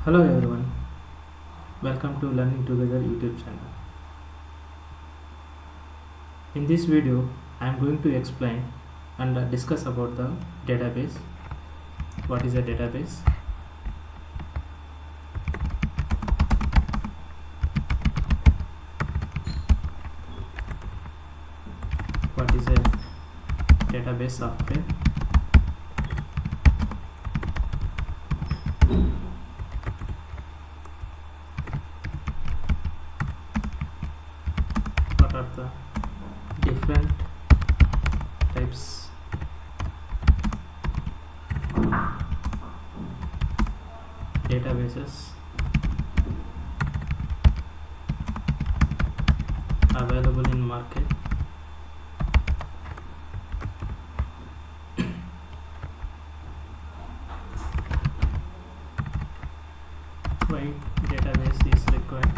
Hello everyone, welcome to Learning Together YouTube channel. In this video, I am going to explain and discuss about the database. What is a database? What is a database software? What are the different types databases available in market? Why database is required?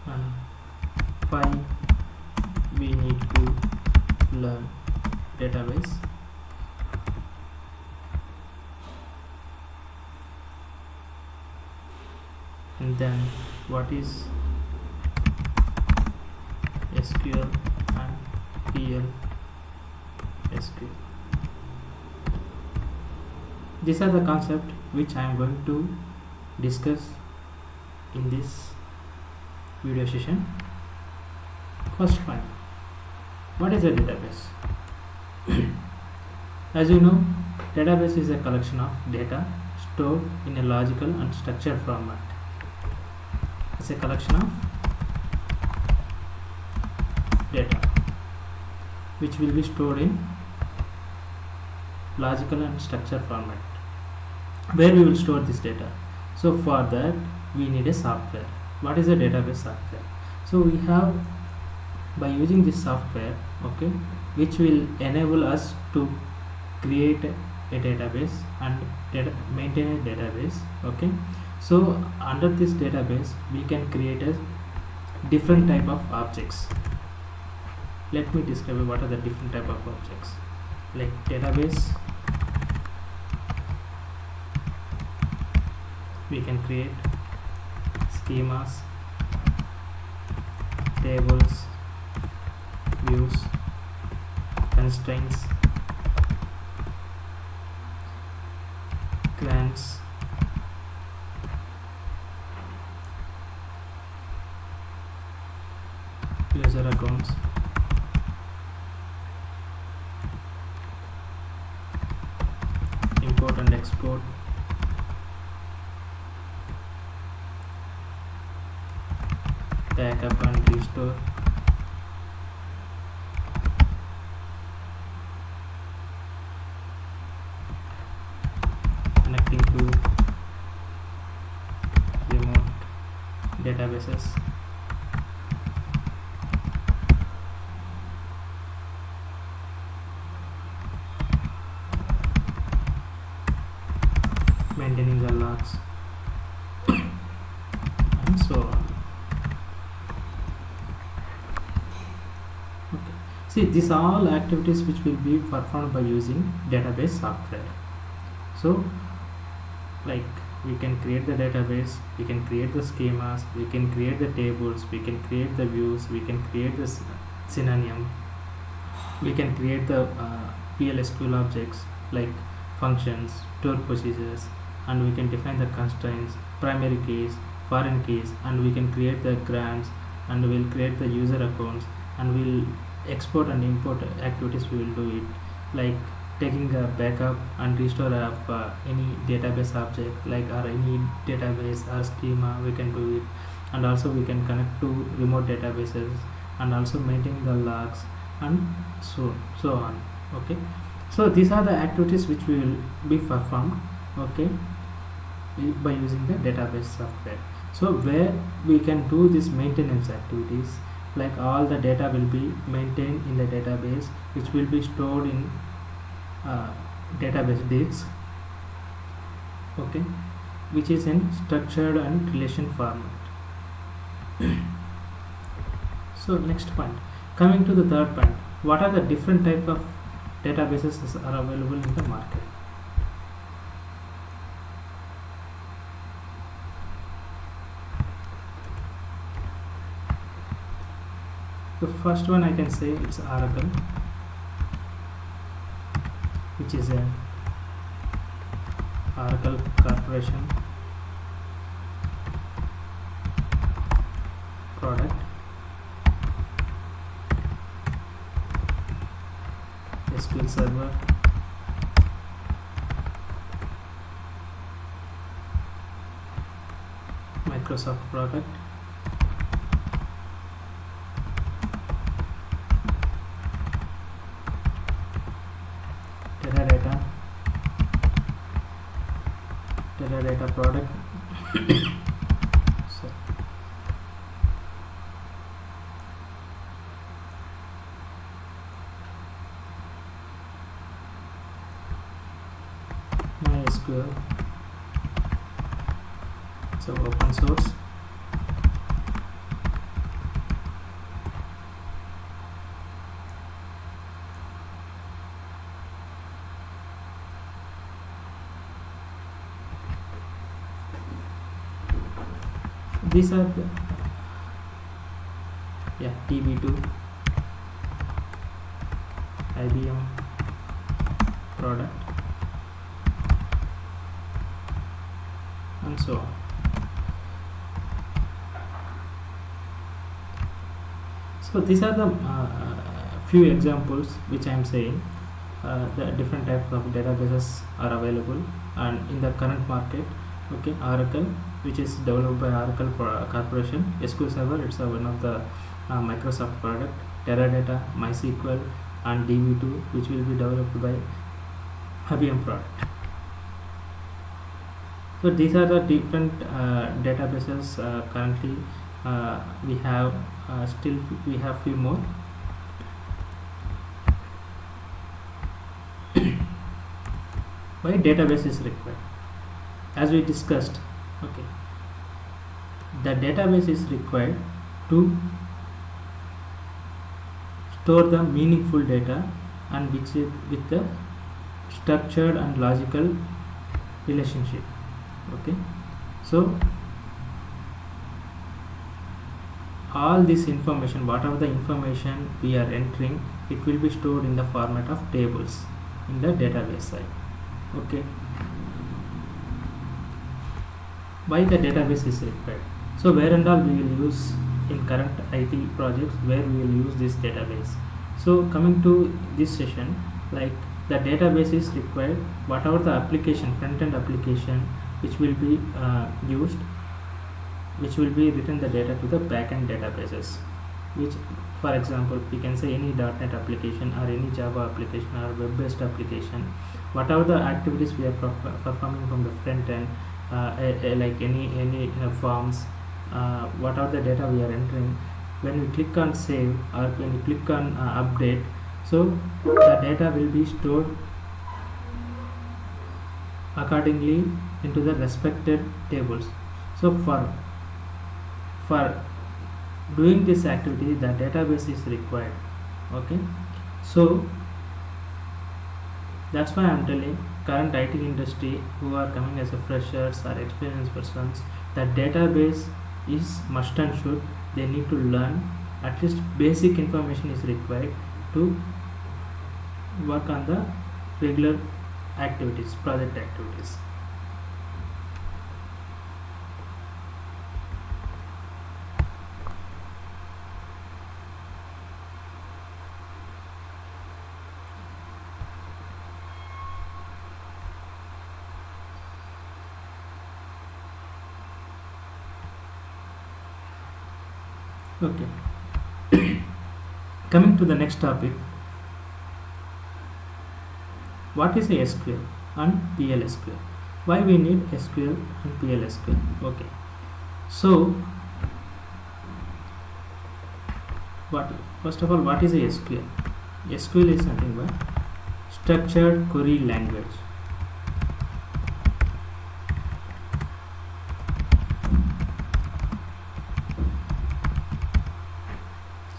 And why we need to learn database? And then what is SQL and PL/SQL? These are the concepts which I am going to discuss in this video session. First point, what is a database? As you know, database is a collection of data stored in a logical and structured format. It's a collection of data which will be stored in logical and structured format. Where we will store this data? So for that we need a software. What is a database software? So we have, by using this software, okay, which will enable us to create a database and maintain a database. Okay, so under this database we can create a different type of objects. Let me describe what are the different type of objects. Like database, we can create schemas, tables, views, constraints, grants, user accounts, import and export, backup and restore, connecting to remote databases, maintaining the logs, and so on. Okay. See, these are all activities which will be performed by using database software. So, like, we can create the database, we can create the schemas, we can create the tables, we can create the views, we can create the synonym, we can create the PL/SQL objects like functions, stored procedures, and we can define the constraints, primary keys, foreign keys, and we can create the grants, and we'll create the user accounts, and we'll export and import activities. We will do it like taking a backup and restore of any database object, like, or any database or schema, we can do it. And also we can connect to remote databases and also maintain the logs and so on. Okay, so these are the activities which will be performed, okay, by using the database software. So where we can do this maintenance activities, like all the data will be maintained in the database, which will be stored in database disks, okay, which is in structured and relation format. So next point, coming to the third point, what are the different type of databases are available in the market. The first one I can say it's Oracle, which is a Oracle Corporation product. SQL Server, Microsoft product, Teradata product. So MySQL, so open source. These are the DB2, IBM product, and so on. So these are the few examples which I am saying. The different types of databases are available and in the current market. Okay, Oracle, which is developed by Oracle Corporation. SQL Server, it's one of the Microsoft product. Teradata, MySQL, and DB2, which will be developed by IBM product. So these are the different databases currently. We have still we have few more. Why database is required? As we discussed, okay, the database is required to store the meaningful data and which is with the structured and logical relationship. Okay, so all this information, whatever the information we are entering, it will be stored in the format of tables in the database side. Okay, why the database is required? So where and all we will use in current IT projects, where we will use this database. So coming to this session, like the database is required, whatever the application, front-end application which will be used, which will be written the data to the back-end databases, which for example we can say any .NET application or any Java application or web-based application, whatever the activities we are performing from the front end, like any forms, what are the data we are entering, when we click on save or when we click on update, so the data will be stored accordingly into the respected tables. So for doing this activity, the database is required. Okay, so that's why I'm telling current IT industry who are coming as a freshers or experienced persons, the database is must and should. They need to learn at least basic information is required to work on the regular activities, project activities. Okay. Coming to the next topic, what is a SQL and PLSQL? Why we need SQL and PLSQL? Okay, so first of all, what is a SQL? SQL is nothing but structured query language.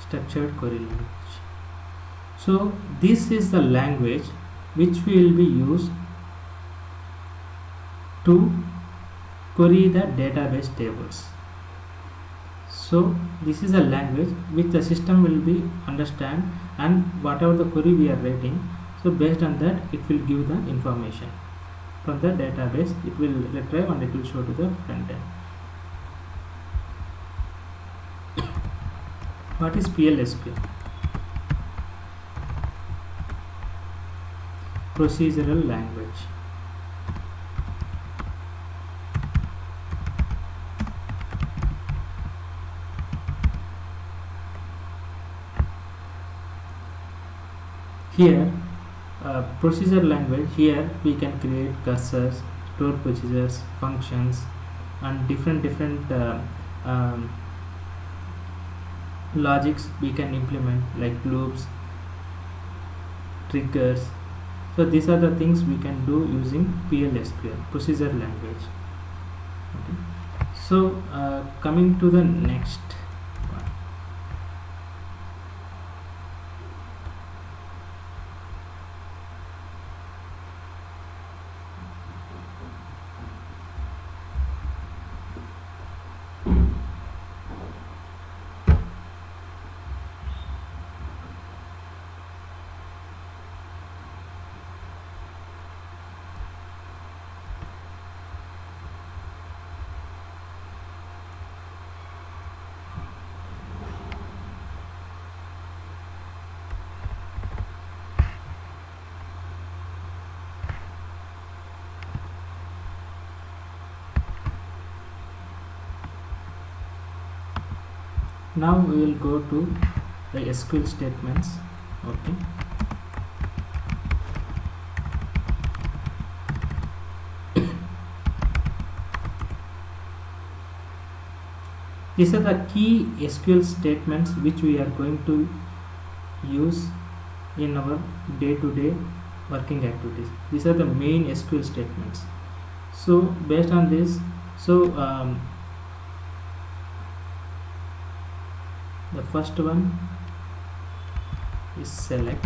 Structured query language. So this is the language which will be used to query the database tables. So this is a language which the system will be understand, and whatever the query we are writing, so based on that it will give the information from the database. It will retrieve and it will show to the front end. What is PLSQL? Procedural language. Here procedure language, here we can create cursors, store procedures, functions, and different logics we can implement, like loops, triggers. So these are the things we can do using PLSQL, procedure language. Okay. So coming to the next one. Now we will go to the SQL statements. Okay. These are the key SQL statements which we are going to use in our day-to-day working activities. These are the main SQL statements. So based on this, the first one is select,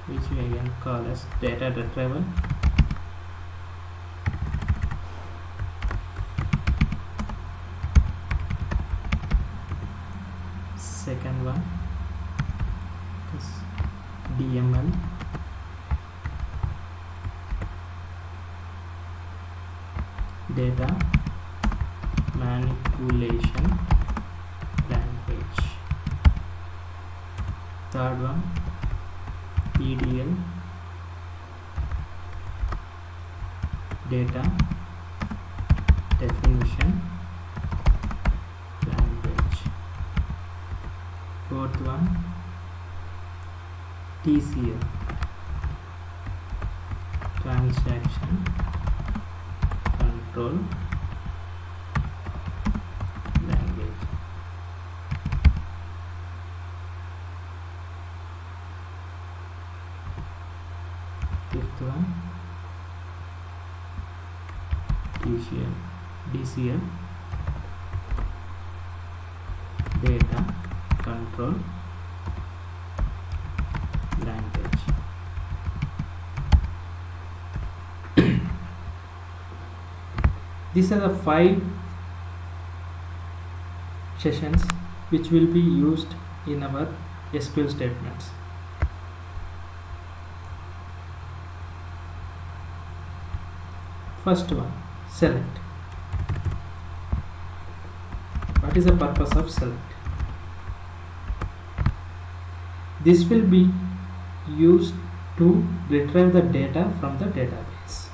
which we again call as data retrieval. Second one is DML. Data manipulation language. Third one, EDL, data definition language. Fourth one, TCL, transaction control language. Fifth one, DCL, data control language. These are the 5 sessions which will be used in our SQL statements. First one, select. What is the purpose of select? This will be used to retrieve the data from the database.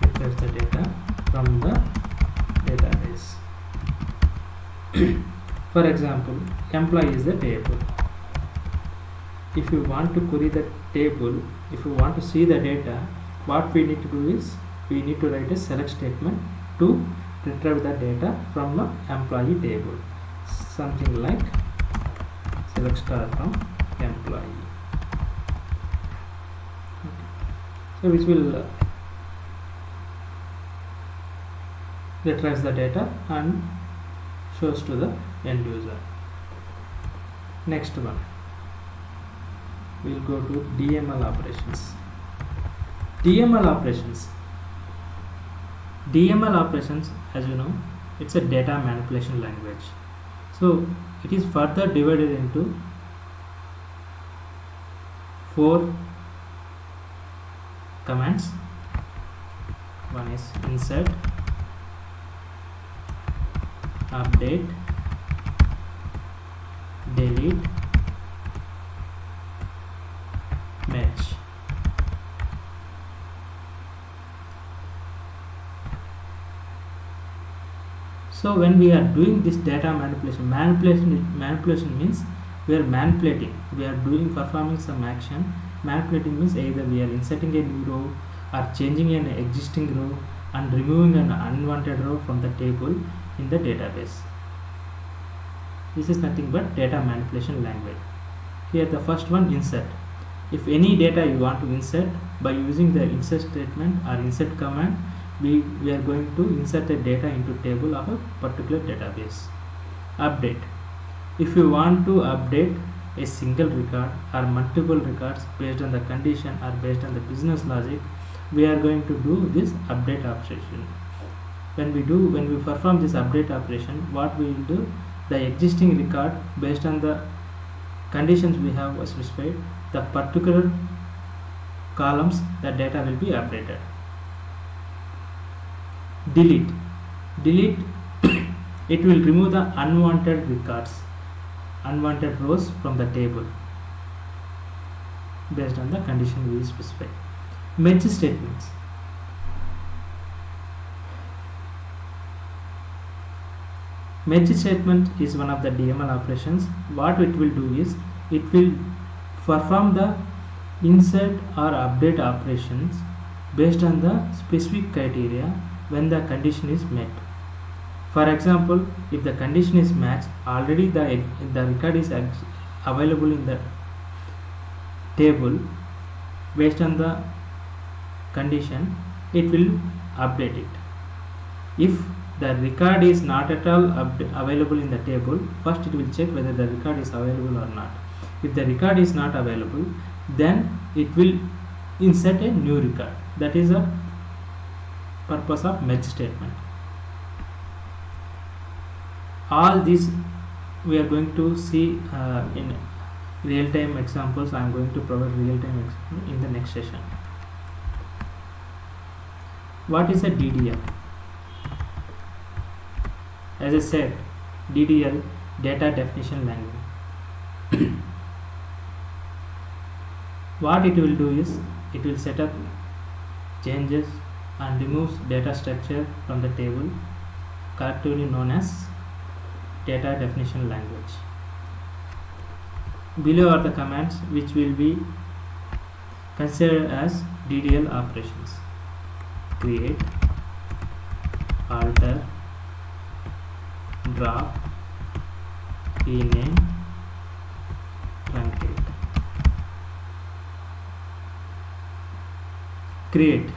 Retrieve the data from the database. For example, employee is the table. If you want to query the table, if you want to see the data, what we need to do is we need to write a select statement to retrieve the data from the employee table. Something like select star from employee. Okay. So which will retrieves the data and shows to the end user. Next one, we'll go to DML operations. DML operations. DML operations, as you know, it's a data manipulation language. So it is further divided into 4 commands. One is insert, update, delete, match. So when we are doing this data manipulation means we are manipulating, we are performing some action. Manipulating means either we are inserting a new row or changing an existing row and removing an unwanted row from the table in the database. This is nothing but data manipulation language. Here the first one, insert. If any data you want to insert, by using the insert statement or insert command, we are going to insert the data into table of a particular database. Update. If you want to update a single record or multiple records based on the condition or based on the business logic, we are going to do this update operation. When we perform this update operation, what we will do, the existing record based on the conditions we have specified, the particular columns, the data will be updated. Delete. It will remove the unwanted records, unwanted rows from the table based on the condition we specify. Merge statements. Merge statement is one of the DML operations. What it will do is, it will perform the insert or update operations based on the specific criteria when the condition is met. For example, if the condition is matched, already the record is available in the table, based on the condition, it will update it. If the record is not at all available in the table, first it will check whether the record is available or not. If the record is not available, then it will insert a new record. That is the purpose of merge statement. All these we are going to see in real-time examples. I am going to provide real-time example in the next session. What is a DDL? As I said, DDL, data definition language. What it will do is, it will set up changes and removes data structure from the table, collectively known as data definition language. Below are the commands which will be considered as DDL operations. Create, alter, drop, rename, truncate. Create.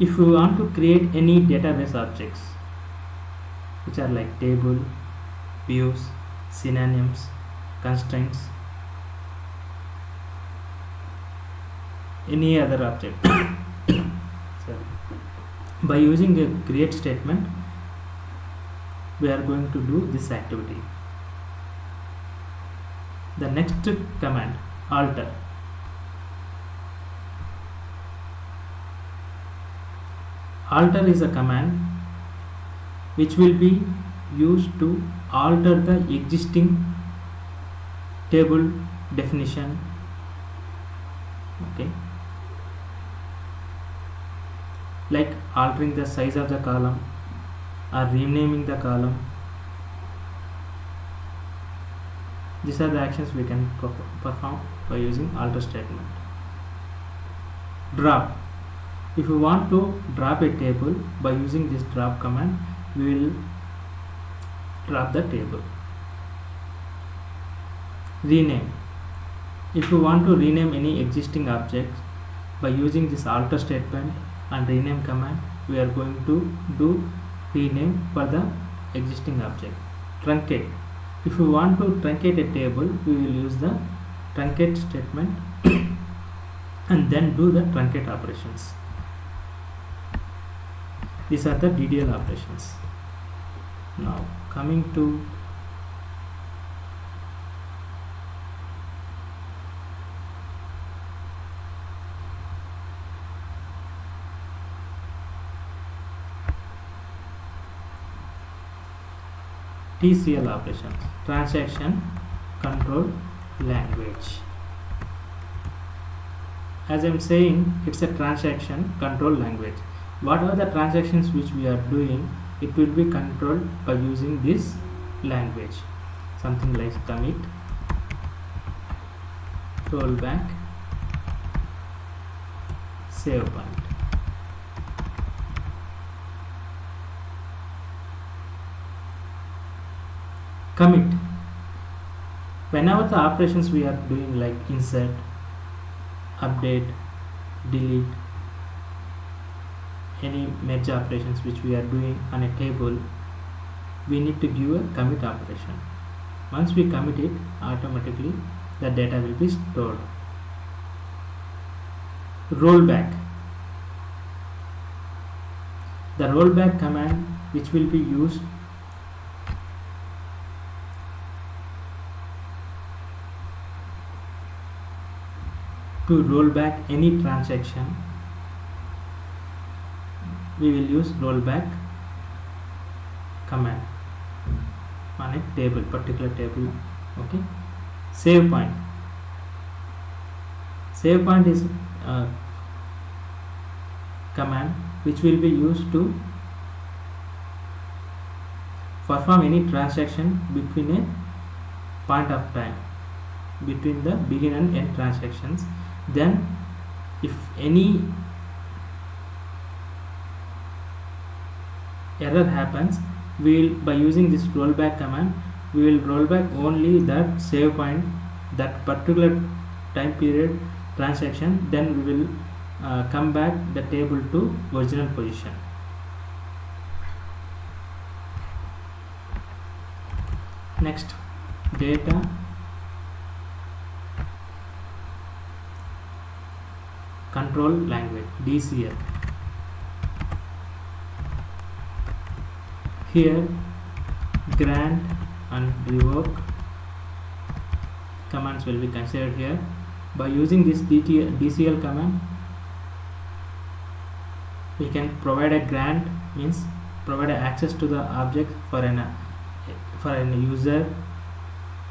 If you want to create any database objects, which are like table, views, synonyms, constraints, any other object, by using a create statement, we are going to do this activity. The next command, alter. Alter is a command which will be used to alter the existing table definition. Okay, like altering the size of the column or renaming the column. These are the actions we can perform by using alter statement. Drop. If you want to drop a table, by using this drop command, we will drop the table. Rename. If you want to rename any existing object, by using this alter statement and rename command, we are going to do rename for the existing object. Truncate. If we want to truncate a table, we will use the truncate statement and then do the truncate operations. These are the DDL operations. Now coming to TCL operations, transaction control language. As I am saying, it's a transaction control language. What are the transactions which we are doing, it will be controlled by using this language. Something like commit, rollback, save point. Commit. Whenever the operations we are doing like insert, update, delete, any merge operations which we are doing on a table, we need to give a commit operation. Once we commit it, automatically the data will be stored. Rollback. The rollback command which will be used to roll back any transaction, we will use rollback command on a table, particular table. Okay. Save point. Save point is a command which will be used to perform any transaction between a point of time, between the begin and end transactions. Then if any error happens, we will, by using this rollback command, we will roll back only that save point, that particular time period transaction. Then we will come back the table to original position. Next, data control language, DCL. Here grant and revoke commands will be considered here. By using this DCL command, we can provide a grant, means provide access to the object for an user,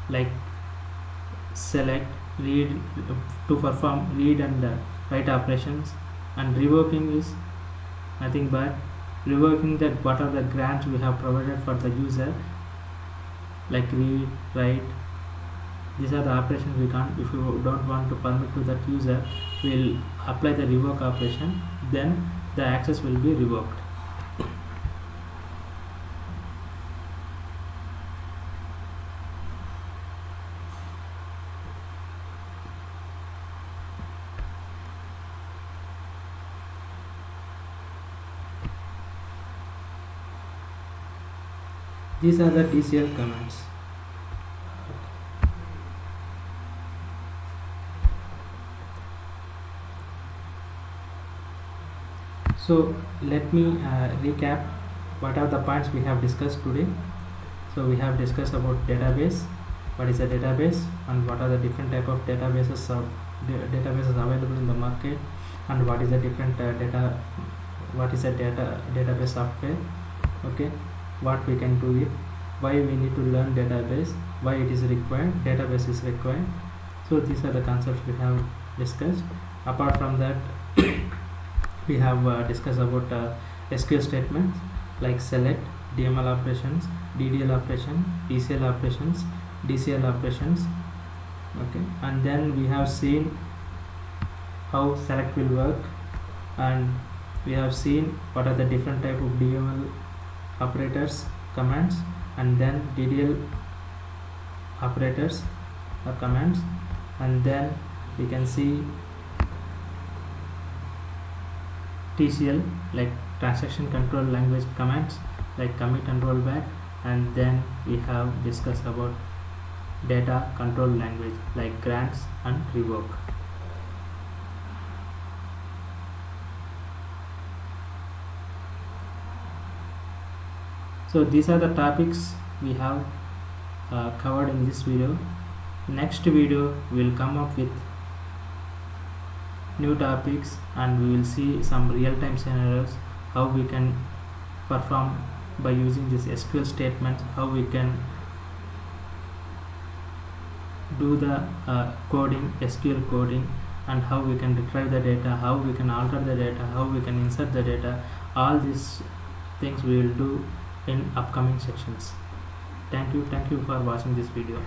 like select, read, to perform read and write operations. And revoking is nothing but revoking that what are the grants we have provided for the user, like read, write. These are the operations we can't. If you don't want to permit to that user, we will apply the revoke operation, then the access will be revoked. These are the DCL commands. So let me recap what are the points we have discussed today. So we have discussed about database, what is a database, and what are the different type of databases available in the market, and what is a different database software. Okay, what we can do it, why we need to learn database, why it is required, database is required. So these are the concepts we have discussed. Apart from that, we have discussed about SQL statements like select, DML operations, DDL operation, TCL operations, DCL operations. Okay, and then we have seen how select will work, and we have seen what are the different type of DML operators, commands, and then DDL operators or commands, and then we can see TCL, like transaction control language commands like commit and rollback, and then we have discussed about data control language like grants and revoke. So these are the topics we have covered in this video. Next video we will come up with new topics, and we will see some real-time scenarios, how we can perform by using this SQL statements, how we can do the coding, SQL coding, and how we can retrieve the data, how we can alter the data, how we can insert the data. All these things we will do in upcoming sections. Thank you for watching this video.